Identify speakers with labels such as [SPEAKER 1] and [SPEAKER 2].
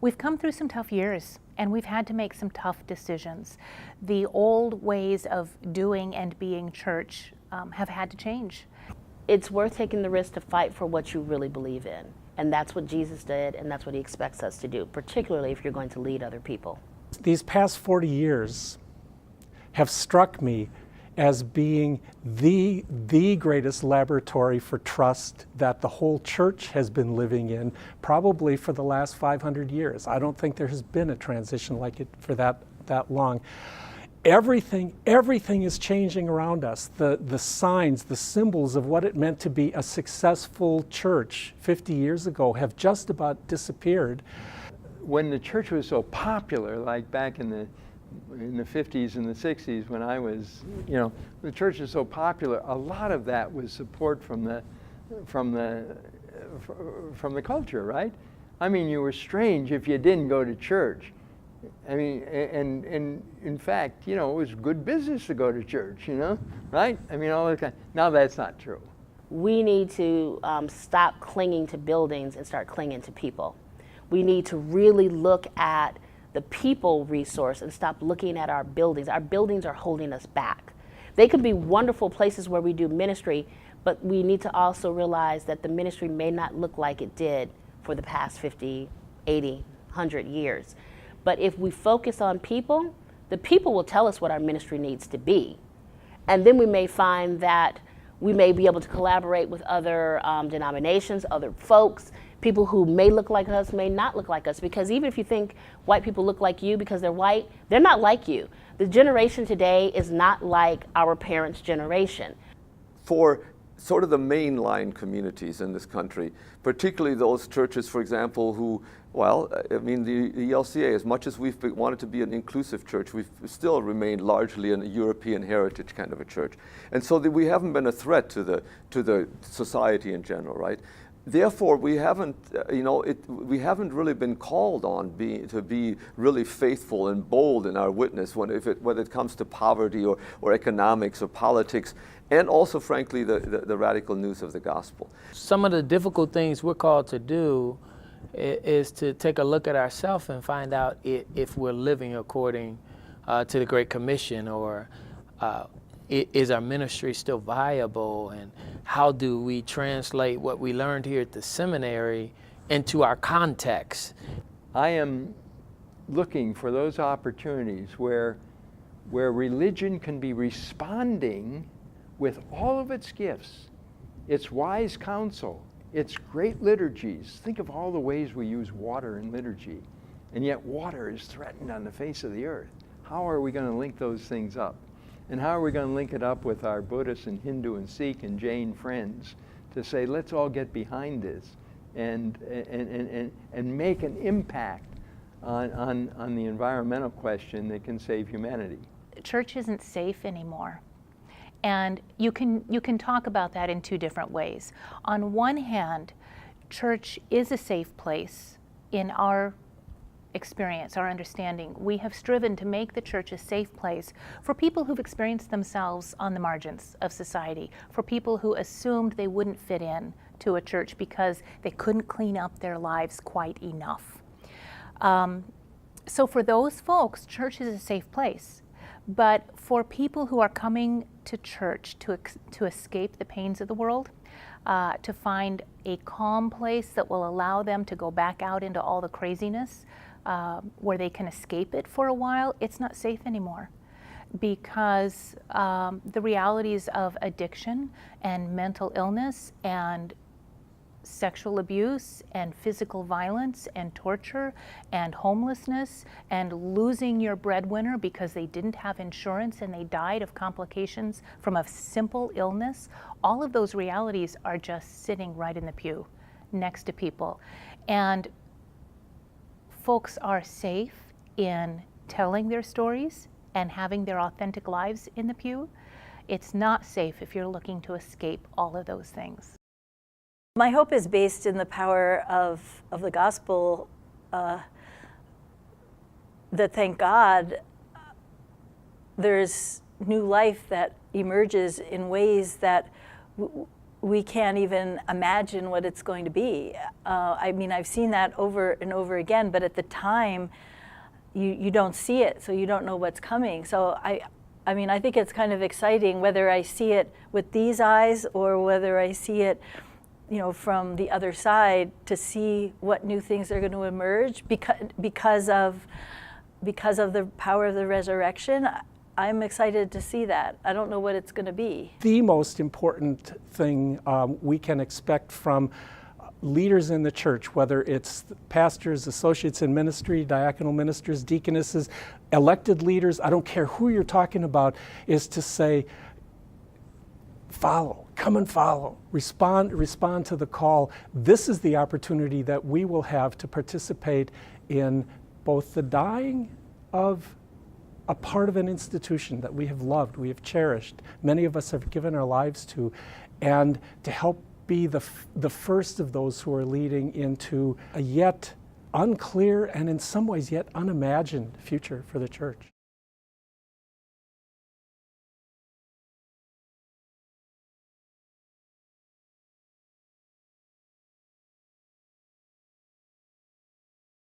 [SPEAKER 1] We've come through some tough years, and we've had to make some tough decisions. The old ways of doing and being church have had to change.
[SPEAKER 2] It's worth taking the risk to fight for what you really believe in. And that's what Jesus did, and that's what he expects us to do, particularly if you're going to lead other people.
[SPEAKER 3] These past 40 years have struck me as being the greatest laboratory for trust that the whole church has been living in, probably for the last 500 years. I don't think there has been a transition like it for that long. Everything is changing around us. The signs, the symbols of what it meant to be a successful church 50 years ago have just about disappeared.
[SPEAKER 4] When the church was so popular, like back in the 50s and the 60s when I was, the church is so popular, a lot of that was support from the culture, right? I mean, you were strange if you didn't go to church. I mean, and in fact, it was good business to go to church, right? I mean, all that kind. Now that's not true.
[SPEAKER 2] We need to stop clinging to buildings and start clinging to people. We need to really look at the people resource and stop looking at our buildings. Our buildings are holding us back. They could be wonderful places where we do ministry, but we need to also realize that the ministry may not look like it did for the past 50, 80, 100 years. But if we focus on people, the people will tell us what our ministry needs to be. And then we may find that we may be able to collaborate with other denominations, other folks, people who may look like us, may not look like us. Because even if you think white people look like you because they're white, they're not like you. The generation today is not like our parents' generation.
[SPEAKER 5] For sort of the mainline communities in this country, particularly those churches, for example, who, well, I mean, the LCA, as much as we've wanted to be an inclusive church, we've still remained largely a European heritage kind of a church. And so we haven't been a threat to the society in general, right? Therefore, we haven't really been called on to be really faithful and bold in our witness whether it comes to poverty or economics or politics, and also, frankly, the radical news of the gospel.
[SPEAKER 6] Some of the difficult things we're called to do is to take a look at ourselves and find out if we're living according to the Great Commission, or is our ministry still viable, and how do we translate what we learned here at the seminary into our context?
[SPEAKER 4] I am looking for those opportunities where religion can be responding with all of its gifts, its wise counsel, its great liturgies. Think of all the ways we use water in liturgy, and yet water is threatened on the face of the earth. How are we going to link those things up? And how are we going to link it up with our Buddhist and Hindu and Sikh and Jain friends to say, let's all get behind this and make an impact on the environmental question that can save humanity?
[SPEAKER 1] Church isn't safe anymore. And you can talk about that in two different ways. On one hand, church is a safe place in our experience, our understanding. We have striven to make the church a safe place for people who've experienced themselves on the margins of society, for people who assumed they wouldn't fit in to a church because they couldn't clean up their lives quite enough. So for those folks, church is a safe place. But for people who are coming to church to escape the pains of the world, to find a calm place that will allow them to go back out into all the craziness, where they can escape it for a while, it's not safe anymore. Because the realities of addiction and mental illness and sexual abuse and physical violence and torture and homelessness and losing your breadwinner because they didn't have insurance and they died of complications from a simple illness, all of those realities are just sitting right in the pew next to people. And folks are safe in telling their stories and having their authentic lives in the pew. It's not safe if you're looking to escape all of those things.
[SPEAKER 7] My hope is based in the power of the gospel, that thank God there's new life that emerges in ways that we can't even imagine what it's going to be. I mean, I've seen that over and over again, but at the time, you don't see it, so you don't know what's coming. So I mean, I think it's kind of exciting whether I see it with these eyes or whether I see it, you know, from the other side, to see what new things are going to emerge because of the power of the resurrection. I'm excited to see that. I don't know what it's going to be.
[SPEAKER 3] The most important thing we can expect from leaders in the church, whether it's pastors, associates in ministry, diaconal ministers, deaconesses, elected leaders, I don't care who you're talking about, is to say, follow, come and follow, respond to the call. This is the opportunity that we will have to participate in both the dying of a part of an institution that we have loved, we have cherished, many of us have given our lives to, and to help be the first of those who are leading into a yet unclear and in some ways yet unimagined future for the church.